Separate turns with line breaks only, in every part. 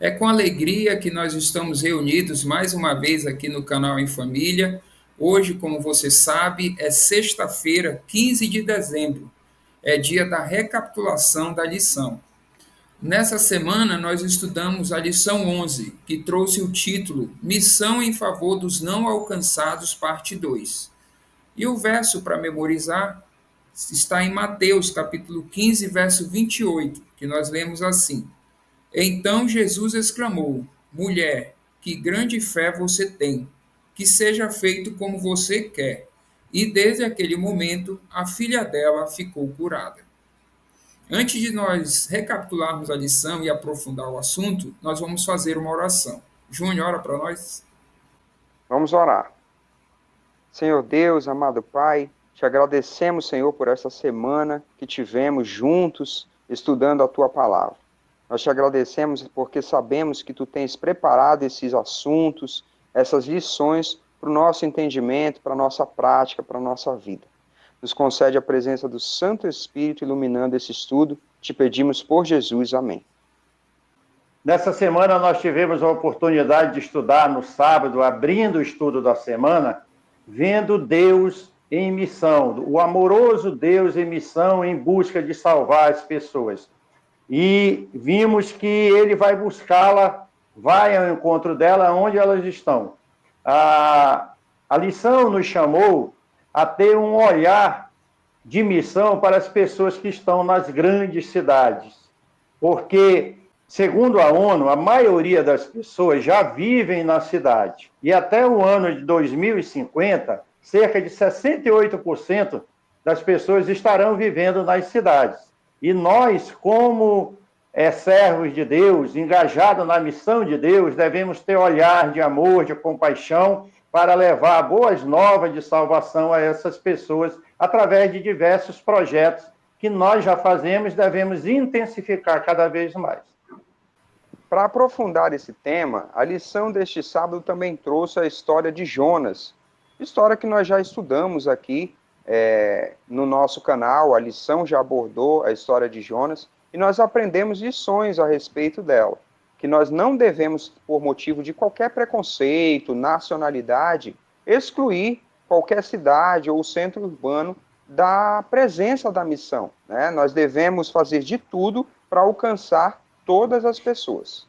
É com alegria que nós estamos reunidos mais uma vez aqui no canal Em Família. Hoje, como você sabe, é sexta-feira, 15 de dezembro. É dia da recapitulação da lição. Nessa semana, nós estudamos a lição 11, que trouxe o título Missão em favor dos não alcançados, parte 2. E o verso para memorizar está em Mateus, capítulo 15, verso 28, que nós lemos assim: Então Jesus exclamou: Mulher, que grande fé você tem, que seja feito como você quer. E desde aquele momento, a filha dela ficou curada. Antes de nós recapitularmos a lição e aprofundar o assunto, nós vamos fazer uma oração. Júnior, ora para nós.
Vamos orar. Senhor Deus, amado Pai, te agradecemos, Senhor, por essa semana que tivemos juntos estudando a tua palavra. Nós te agradecemos porque sabemos que tu tens preparado esses assuntos, essas lições para o nosso entendimento, para a nossa prática, para a nossa vida. Nos concede a presença do Santo Espírito iluminando esse estudo. Te pedimos por Jesus. Amém.
Nessa semana nós tivemos a oportunidade de estudar no sábado, abrindo o estudo da semana, vendo Deus em missão, o amoroso Deus em missão em busca de salvar as pessoas. E vimos que ele vai buscá-la, vai ao encontro dela onde elas estão. A lição nos chamou a ter um olhar de missão para as pessoas que estão nas grandes cidades, porque segundo a ONU, a maioria das pessoas já vivem na cidade. E até o ano de 2050, cerca de 68% das pessoas estarão vivendo nas cidades. E nós, como servos de Deus, engajados na missão de Deus, devemos ter olhar de amor, de compaixão, para levar boas novas de salvação a essas pessoas através de diversos projetos que nós já fazemos, devemos intensificar cada vez mais.
Para aprofundar esse tema, a lição deste sábado também trouxe a história de Jonas, história que nós já estudamos aqui no nosso canal. A lição já abordou a história de Jonas e nós aprendemos lições a respeito dela, que nós não devemos, por motivo de qualquer preconceito, nacionalidade, excluir qualquer cidade ou centro urbano da presença da missão, né? Nós devemos fazer de tudo para alcançar todas as pessoas.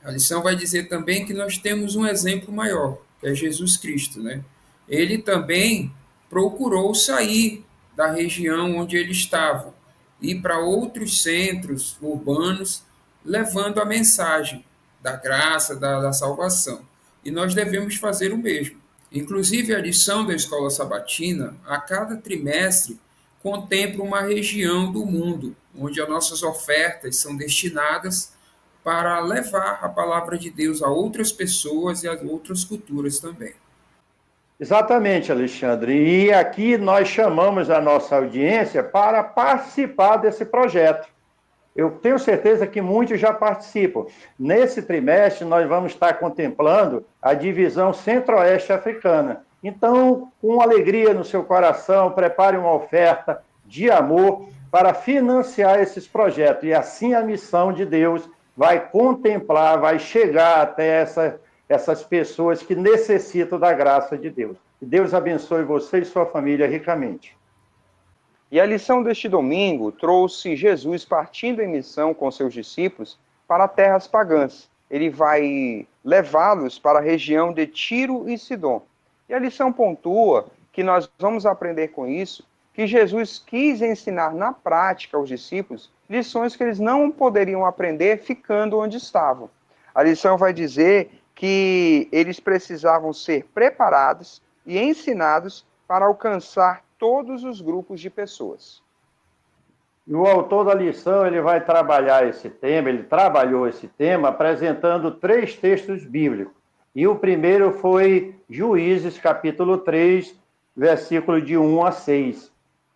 A lição vai dizer também que nós temos um exemplo maior, que é Jesus Cristo, né? Ele também procurou sair da região onde ele estava, ir para outros centros urbanos, levando a mensagem da graça, da salvação. E nós devemos fazer o mesmo. Inclusive, a lição da escola sabatina, a cada trimestre, contempla uma região do mundo onde as nossas ofertas são destinadas para levar a palavra de Deus a outras pessoas e a outras culturas também.
Exatamente, Alexandre. E aqui nós chamamos a nossa audiência para participar desse projeto. Eu tenho certeza que muitos já participam. Nesse trimestre, nós vamos estar contemplando a divisão centro-oeste africana. Então, com alegria no seu coração, prepare uma oferta de amor para financiar esses projetos. E assim a missão de Deus vai contemplar, vai chegar até essas pessoas que necessitam da graça de Deus. Que Deus abençoe você e sua família ricamente.
E a lição deste domingo trouxe Jesus partindo em missão com seus discípulos para terras pagãs. Ele vai levá-los para a região de Tiro e Sidom. E a lição pontua que nós vamos aprender com isso, que Jesus quis ensinar na prática aos discípulos lições que eles não poderiam aprender ficando onde estavam. A lição vai dizer que eles precisavam ser preparados e ensinados para alcançar todos os grupos de pessoas.
E o autor da lição, ele vai trabalhar esse tema, ele trabalhou esse tema apresentando 3 textos bíblicos. E o primeiro foi Juízes, capítulo 3, versículo de 1 a 6,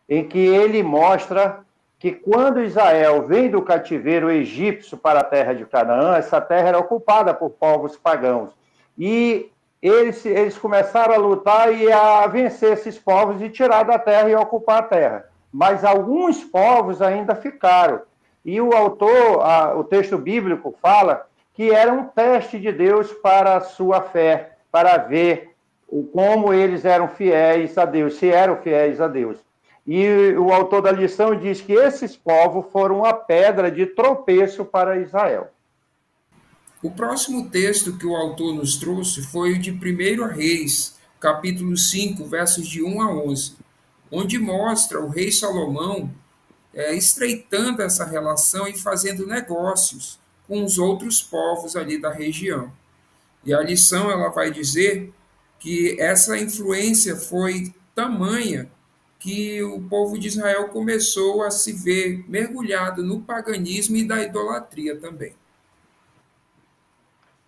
em que ele mostra que quando Israel vem do cativeiro egípcio para a terra de Canaã, essa terra era ocupada por povos pagãos. E eles começaram a lutar e a vencer esses povos e tirar da terra e ocupar a terra. Mas alguns povos ainda ficaram. E o autor, o texto bíblico fala que era um teste de Deus para a sua fé, para ver como eles eram fiéis a Deus, se eram fiéis a Deus. E o autor da lição diz que esses povos foram a pedra de tropeço para Israel.
O próximo texto que o autor nos trouxe foi o de 1 Reis, capítulo 5, versos de 1 a 11, onde mostra o rei Salomão estreitando essa relação e fazendo negócios com os outros povos ali da região. E a lição ela vai dizer que essa influência foi tamanha que o povo de Israel começou a se ver mergulhado no paganismo e da idolatria também.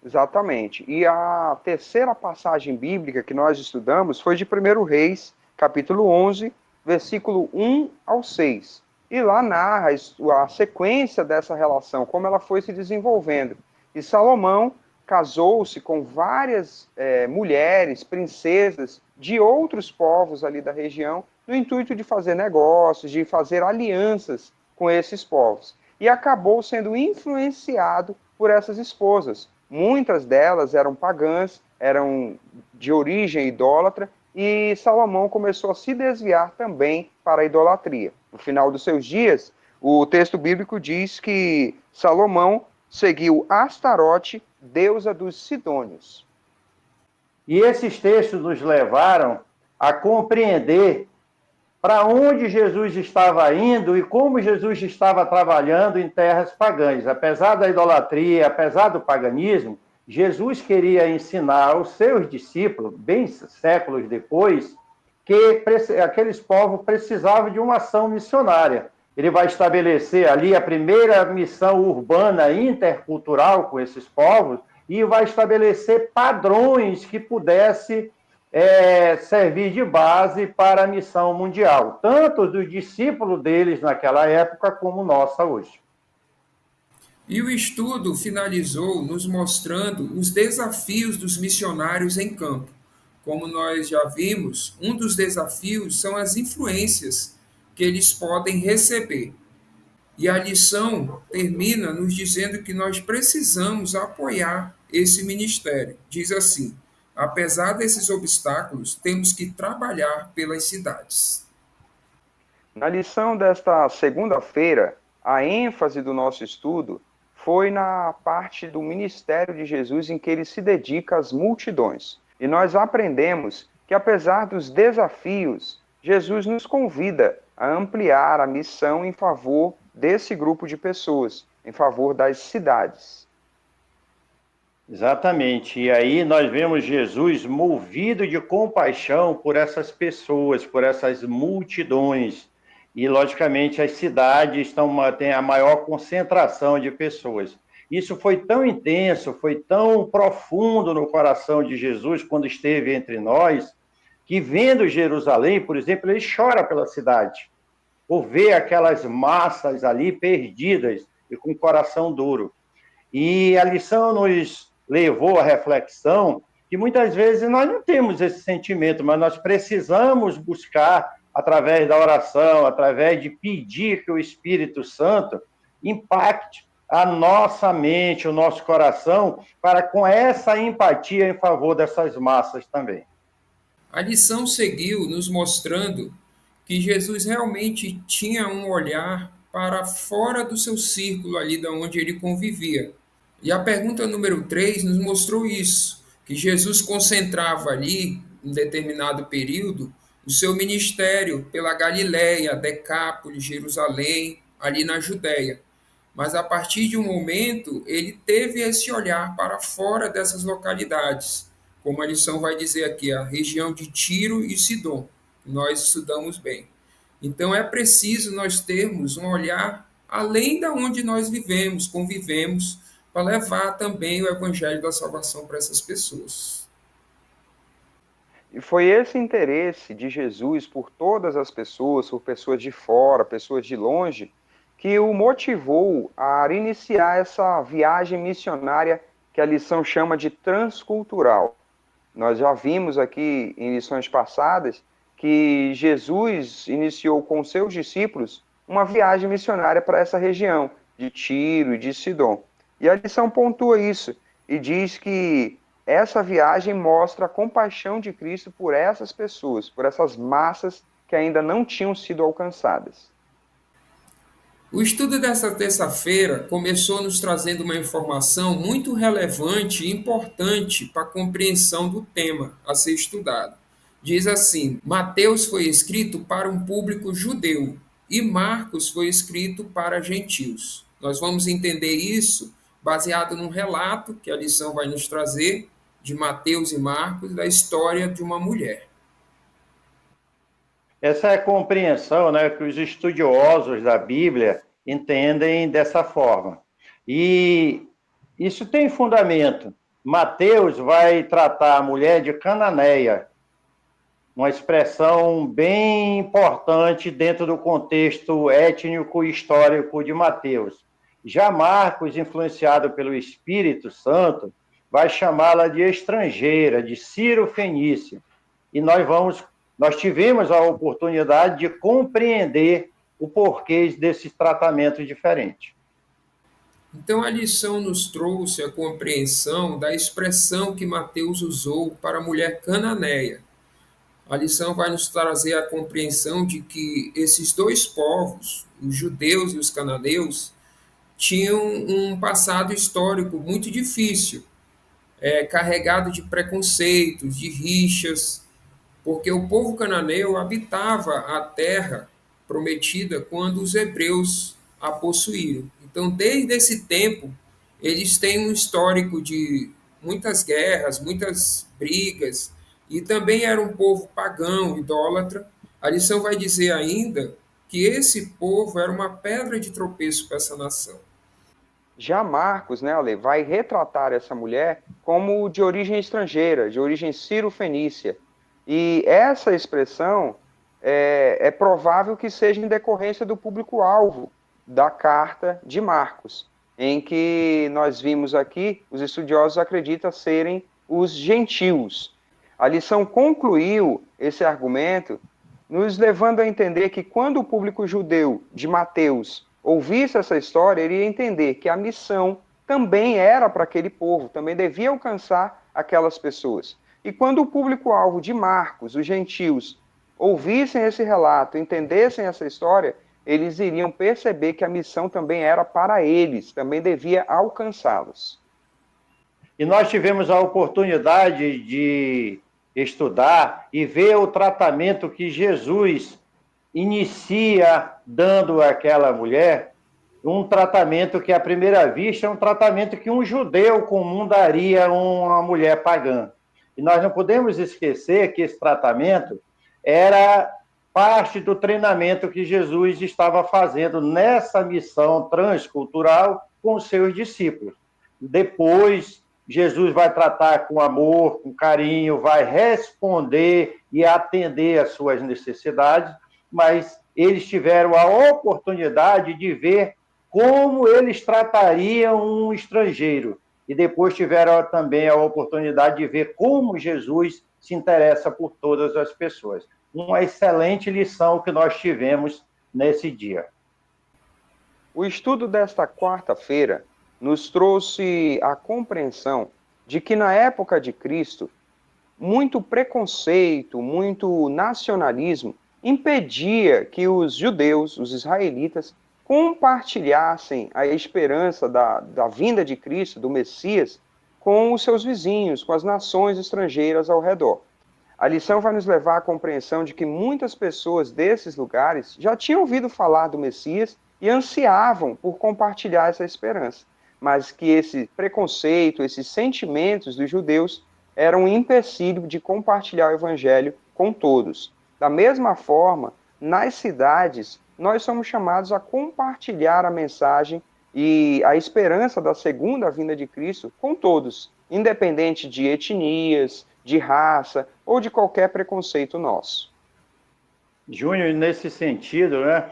Exatamente. E a terceira passagem bíblica que nós estudamos foi de 1 Reis, capítulo 11, versículo 1 ao 6. E lá narra a sequência dessa relação, como ela foi se desenvolvendo. E Salomão casou-se com várias mulheres, princesas de outros povos ali da região, no intuito de fazer negócios, de fazer alianças com esses povos. E acabou sendo influenciado por essas esposas. Muitas delas eram pagãs, eram de origem idólatra, e Salomão começou a se desviar também para a idolatria. No final dos seus dias, o texto bíblico diz que Salomão seguiu Astarote, deusa dos Sidônios.
E esses textos nos levaram a compreender para onde Jesus estava indo e como Jesus estava trabalhando em terras pagãs. Apesar da idolatria, apesar do paganismo, Jesus queria ensinar aos seus discípulos, bem séculos depois, que aqueles povos precisavam de uma ação missionária. Ele vai estabelecer ali a primeira missão urbana intercultural com esses povos e vai estabelecer padrões que pudesse servir de base para a missão mundial, tanto dos discípulos deles naquela época como nossa hoje.
E o estudo finalizou nos mostrando os desafios dos missionários em campo. Como nós já vimos, um dos desafios são as influências que eles podem receber. E a lição termina nos dizendo que nós precisamos apoiar esse ministério. Diz assim: apesar desses obstáculos, temos que trabalhar pelas cidades.
Na lição desta segunda-feira, a ênfase do nosso estudo foi na parte do ministério de Jesus em que ele se dedica às multidões. E nós aprendemos que, apesar dos desafios, Jesus nos convida a ampliar a missão em favor desse grupo de pessoas, em favor das cidades.
Exatamente. E aí nós vemos Jesus movido de compaixão por essas pessoas, por essas multidões. E, logicamente, as cidades têm a maior concentração de pessoas. Isso foi tão intenso, foi tão profundo no coração de Jesus quando esteve entre nós, que vendo Jerusalém, por exemplo, ele chora pela cidade, por ver aquelas massas ali perdidas e com o coração duro. E a lição nos levou à reflexão que muitas vezes nós não temos esse sentimento, mas nós precisamos buscar, através da oração, através de pedir que o Espírito Santo impacte a nossa mente, o nosso coração, para com essa empatia em favor dessas massas também.
A lição seguiu nos mostrando que Jesus realmente tinha um olhar para fora do seu círculo ali de onde ele convivia. E a pergunta número 3 nos mostrou isso, que Jesus concentrava ali, em determinado período, o seu ministério pela Galiléia, Decápolis, Jerusalém, ali na Judéia. Mas a partir de um momento, ele teve esse olhar para fora dessas localidades, como a lição vai dizer aqui, a região de Tiro e Sidom, que nós estudamos bem. Então é preciso nós termos um olhar além da onde nós vivemos, convivemos, para levar também o evangelho da salvação para essas pessoas.
E foi esse interesse de Jesus por todas as pessoas, por pessoas de fora, pessoas de longe, que o motivou a iniciar essa viagem missionária que a lição chama de transcultural. Nós já vimos aqui em lições passadas que Jesus iniciou com seus discípulos uma viagem missionária para essa região. de Tiro e de Sidom. E a lição pontua isso e diz que essa viagem mostra a compaixão de Cristo por essas pessoas, por essas massas que ainda não tinham sido alcançadas.
O estudo dessa terça-feira começou nos trazendo uma informação muito relevante e importante para a compreensão do tema a ser estudado. Diz assim: Mateus foi escrito para um público judeu e Marcos foi escrito para gentios. Nós vamos entender isso baseado num relato que a lição vai nos trazer de Mateus e Marcos da história de uma mulher.
Essa é a compreensão, né, que os estudiosos da Bíblia entendem dessa forma. E isso tem fundamento. Mateus vai tratar a mulher de Cananeia, uma expressão bem importante dentro do contexto étnico e histórico de Mateus. Já Marcos, influenciado pelo Espírito Santo, vai chamá-la de estrangeira, de Ciro-Fenícia. E nós tivemos a oportunidade de compreender o porquê desses tratamentos diferentes.
Então a lição nos trouxe a compreensão da expressão que Mateus usou para a mulher cananeia. A lição vai nos trazer a compreensão de que esses dois povos, os judeus e os cananeus, tinham um passado histórico muito difícil, carregado de preconceitos, de rixas, porque o povo cananeu habitava a terra prometida quando os hebreus a possuíram. Então, desde esse tempo, eles têm um histórico de muitas guerras, muitas brigas, e também era um povo pagão, idólatra. A lição vai dizer ainda que esse povo era uma pedra de tropeço para essa nação.
Já Marcos, né, Ale, vai retratar essa mulher como de origem estrangeira, de origem ciro-fenícia. E essa expressão é provável que seja em decorrência do público-alvo da carta de Marcos, em que nós vimos aqui, os estudiosos acreditam serem os gentios. A lição concluiu esse argumento, nos levando a entender que quando o público judeu de Mateus ouvisse essa história, ele ia entender que a missão também era para aquele povo, também devia alcançar aquelas pessoas. E quando o público-alvo de Marcos, os gentios, ouvissem esse relato, entendessem essa história, eles iriam perceber que a missão também era para eles, também devia alcançá-los.
E nós tivemos a oportunidade de estudar e ver o tratamento que Jesus inicia dando àquela mulher, um tratamento que, à primeira vista, é um tratamento que um judeu comum daria a uma mulher pagã. E nós não podemos esquecer que esse tratamento era parte do treinamento que Jesus estava fazendo nessa missão transcultural com os seus discípulos. Depois, Jesus vai tratar com amor, com carinho, vai responder e atender às suas necessidades, mas eles tiveram a oportunidade de ver como eles tratariam um estrangeiro. E depois tiveram também a oportunidade de ver como Jesus se interessa por todas as pessoas. Uma excelente lição que nós tivemos nesse dia.
O estudo desta quarta-feira nos trouxe a compreensão de que na época de Cristo, muito preconceito, muito nacionalismo impedia que os judeus, os israelitas, compartilhassem a esperança da vinda de Cristo, do Messias, com os seus vizinhos, com as nações estrangeiras ao redor. A lição vai nos levar à compreensão de que muitas pessoas desses lugares já tinham ouvido falar do Messias e ansiavam por compartilhar essa esperança, mas que esse preconceito, esses sentimentos dos judeus eram um empecilho de compartilhar o evangelho com todos. Da mesma forma, nas cidades, nós somos chamados a compartilhar a mensagem e a esperança da segunda vinda de Cristo com todos, independente de etnias, de raça ou de qualquer preconceito nosso.
Júnior, nesse sentido, né,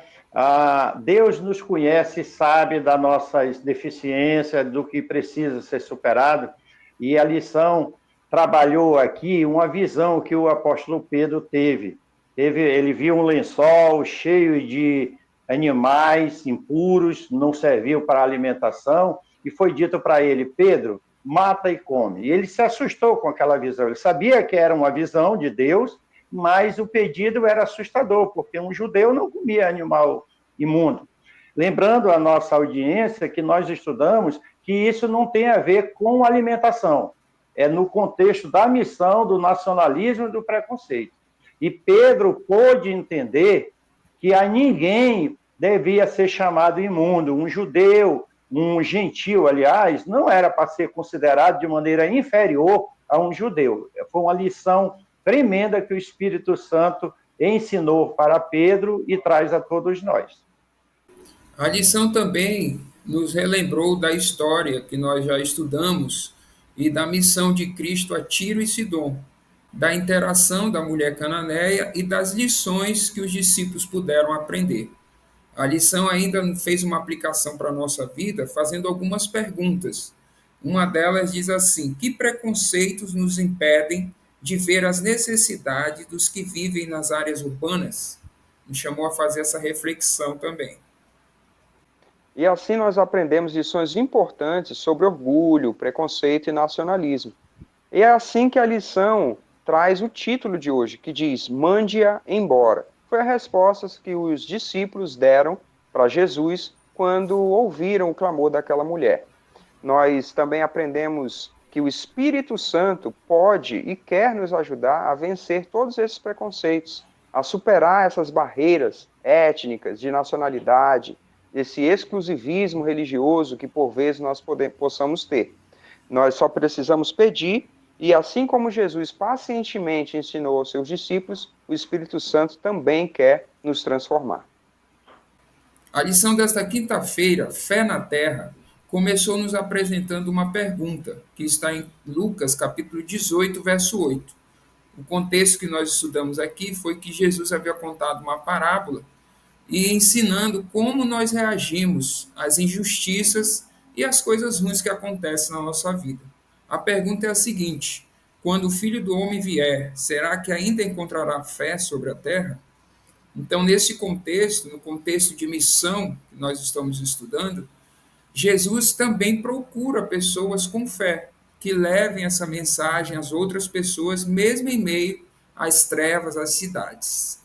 Deus nos conhece, sabe da nossa deficiência, do que precisa ser superado, e a lição trabalhou aqui uma visão que o apóstolo Pedro teve. Ele viu um lençol cheio de animais impuros, não serviam para alimentação, e foi dito para ele: Pedro, mata e come. E ele se assustou com aquela visão. Ele sabia que era uma visão de Deus, mas o pedido era assustador, porque um judeu não comia animal imundo. Lembrando a nossa audiência que nós estudamos que isso não tem a ver com alimentação, é no contexto da missão, do nacionalismo e do preconceito. E Pedro pôde entender que a ninguém devia ser chamado imundo. Um judeu, um gentil, aliás, não era para ser considerado de maneira inferior a um judeu. Foi uma lição tremenda que o Espírito Santo ensinou para Pedro e traz a todos nós.
A lição também nos relembrou da história que nós já estudamos e da missão de Cristo a Tiro e Sidom, da interação da mulher cananeia e das lições que os discípulos puderam aprender. A lição ainda fez uma aplicação para a nossa vida, fazendo algumas perguntas. Uma delas diz assim: que preconceitos nos impedem de ver as necessidades dos que vivem nas áreas urbanas? Me chamou a fazer essa reflexão também.
E assim nós aprendemos lições importantes sobre orgulho, preconceito e nacionalismo. E é assim que a lição traz o título de hoje, que diz: mande-a embora. Foi a resposta que os discípulos deram para Jesus quando ouviram o clamor daquela mulher. Nós também aprendemos que o Espírito Santo pode e quer nos ajudar a vencer todos esses preconceitos, a superar essas barreiras étnicas, de nacionalidade, esse exclusivismo religioso que por vezes nós possamos ter. Nós só precisamos pedir, e assim como Jesus pacientemente ensinou aos seus discípulos, o Espírito Santo também quer nos transformar.
A lição desta quinta-feira, Fé na Terra, começou nos apresentando uma pergunta, que está em Lucas capítulo 18, verso 8. O contexto que nós estudamos aqui foi que Jesus havia contado uma parábola e ensinando como nós reagimos às injustiças e às coisas ruins que acontecem na nossa vida. A pergunta é a seguinte: quando o Filho do Homem vier, será que ainda encontrará fé sobre a terra? Então, nesse contexto, no contexto de missão que nós estamos estudando, Jesus também procura pessoas com fé, que levem essa mensagem às outras pessoas, mesmo em meio às trevas, às cidades.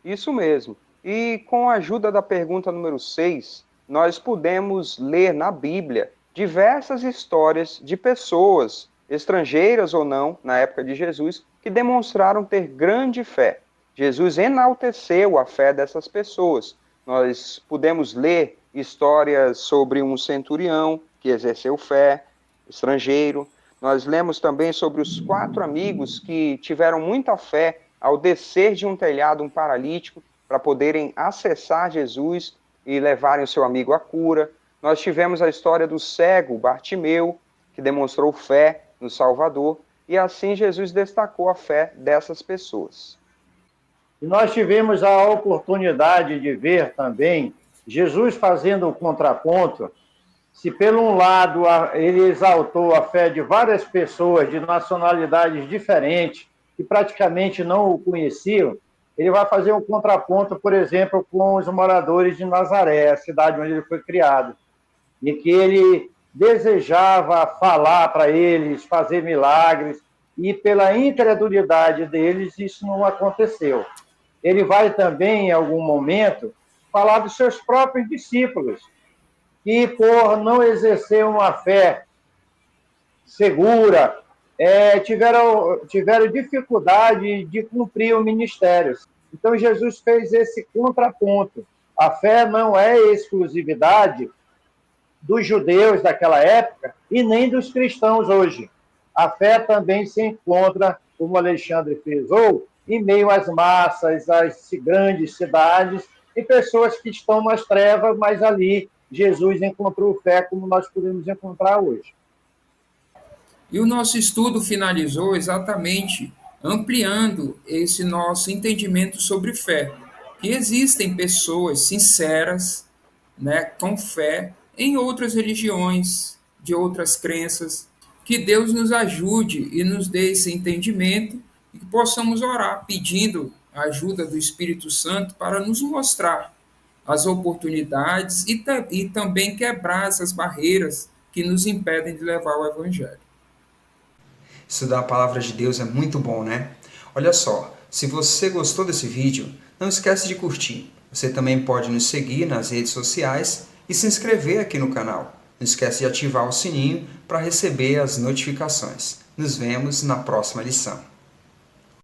Isso mesmo. E com a ajuda da pergunta número 6, nós pudemos ler na Bíblia diversas histórias de pessoas, estrangeiras ou não, na época de Jesus, que demonstraram ter grande fé. Jesus enalteceu a fé dessas pessoas. Nós pudemos ler histórias sobre um centurião que exerceu fé, estrangeiro. Nós lemos também sobre os 4 amigos que tiveram muita fé ao descer de um telhado um paralítico para poderem acessar Jesus e levarem o seu amigo à cura. Nós tivemos a história do cego Bartimeu, que demonstrou fé no Salvador, e assim Jesus destacou a fé dessas pessoas.
E nós tivemos a oportunidade de ver também Jesus fazendo o contraponto. Se, pelo um lado, ele exaltou a fé de várias pessoas de nacionalidades diferentes, que praticamente não o conheciam, ele vai fazer um contraponto, por exemplo, com os moradores de Nazaré, a cidade onde ele foi criado, em que ele desejava falar para eles, fazer milagres, e pela incredulidade deles, isso não aconteceu. Ele vai também, em algum momento, falar dos seus próprios discípulos, que por não exercer uma fé segura, tiveram dificuldade de cumprir o ministério. Então Jesus fez esse contraponto. A fé não é exclusividade dos judeus daquela época e nem dos cristãos hoje. A fé também se encontra, como Alexandre frisou, em meio às massas, às grandes cidades, e pessoas que estão nas trevas, mas ali Jesus encontrou fé como nós podemos encontrar hoje.
E o nosso estudo finalizou exatamente ampliando esse nosso entendimento sobre fé, que existem pessoas sinceras, né, com fé em outras religiões, de outras crenças, que Deus nos ajude e nos dê esse entendimento e que possamos orar pedindo a ajuda do Espírito Santo para nos mostrar as oportunidades e também quebrar essas barreiras que nos impedem de levar o Evangelho.
Estudar a palavra de Deus é muito bom, né? Olha só, se você gostou desse vídeo, não esquece de curtir. Você também pode nos seguir nas redes sociais e se inscrever aqui no canal. Não esquece de ativar o sininho para receber as notificações. Nos vemos na próxima lição.